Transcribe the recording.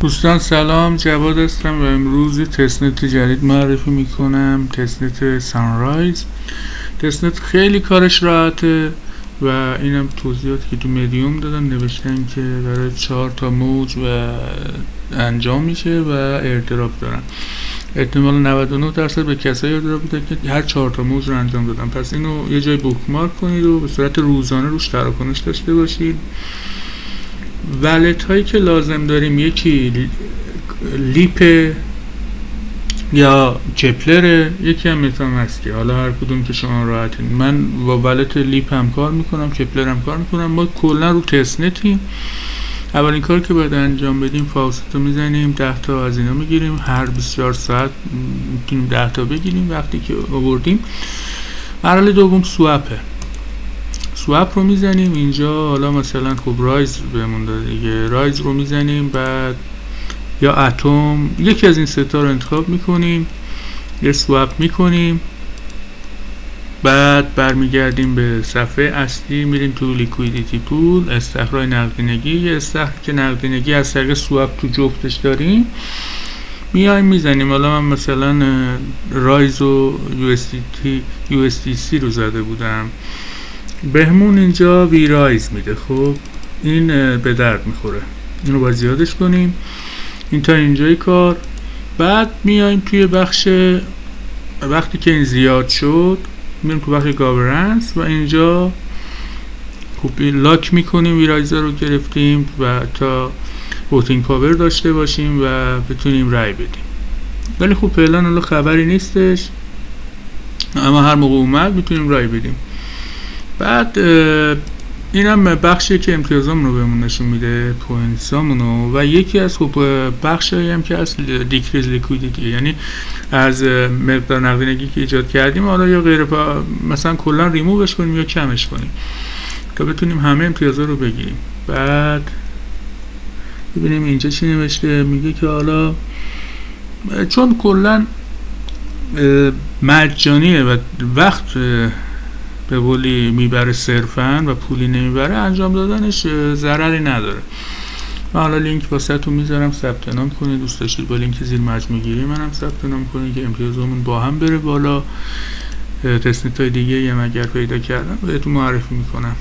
دوستان سلام، جواد هستم و امروز یه تستنت جدید معرفی میکنم. تستنت سانرایز. تستنت خیلی کارش راحته و اینم توضیحاتی که تو مدیوم دادن، نوشتن که برای 4 تا موج و انجام میشه و ایردراپ دارن. احتمال 99% به کسایی ایردراپ میده که هر 4 تا موج رو انجام دادن. پس اینو یه جای بوکمارک کنید و به صورت روزانه روش تراکنش داشته باشید. ولت هایی که لازم داریم یکی لیپ یا کپلر، یکی هم متامسکه. حالا هر کدوم که شما راحتین. من با ولت لیپ هم کار میکنم، کپلر هم کار میکنم. ما کلا رو تستنتیم. اولین کار که باید انجام بدیم فاست رو میزنیم، 10 تا از اینا میگیریم. هر 24 ساعت میتونیم 10 تا بگیریم. وقتی که آوردیم مرحله دوم سواب رو میزنیم اینجا. حالا مثلا خب رایز بهمون داده دیگه، رایز رو میزنیم، بعد یا اتم، یکی از این ستا رو انتخاب میکنیم، یه سواب میکنیم، بعد برمیگردیم به صفحه اصلی، میریم تو لیکویدیتی پول، استخراج نقدینگی. یه استخر که نقدینگی از طریق سواب تو جفتش داریم میایم میزنیم. حالا من مثلا رایز و USDC رو زده بودم، بهمون اینجا وی رایز میده. خب این به درد میخوره، اینو باید زیادش کنیم. این تا اینجای کار. بعد میایم توی بخش، وقتی که این زیاد شد میریم تو بخش گاورنس و اینجا خب لاک میکنیم. وی رایز رو گرفتیم و تا ووتینگ پاور داشته باشیم و بتونیم رای بدیم. ولی خب فعلا خبری نیستش، اما هر موقع اومد میتونیم رای بدیم. بعد اینم بخشی که امتیازامون رو بهمون نشون میده، پوینتسامونو، و یکی از خب بخشایی هم که از دیکریز لیکویدیتی، یعنی از مقدار نقدینگی که ایجاد کردیم حالا یا غیر مثلا کلا ریمووش کنیم یا کمش کنیم تا بتونیم همه امتیازا رو بگیریم. بعد ببینیم اینجا چی نوشته. میگه که حالا چون کلا مجانیه و وقت به قولی میبره صرفاً و پولی نمیبره، انجام دادنش ضرری نداره. من حالا لینک واسهتون میذارم، ثبت نام کنید. دوست داشتید با لینک زیر مجموع گیری منم ثبت نام کنید که امتیازمون با هم بره بالا. تستنت های دیگه هم اگر پیدا کردم بهتون معرفی میکنم.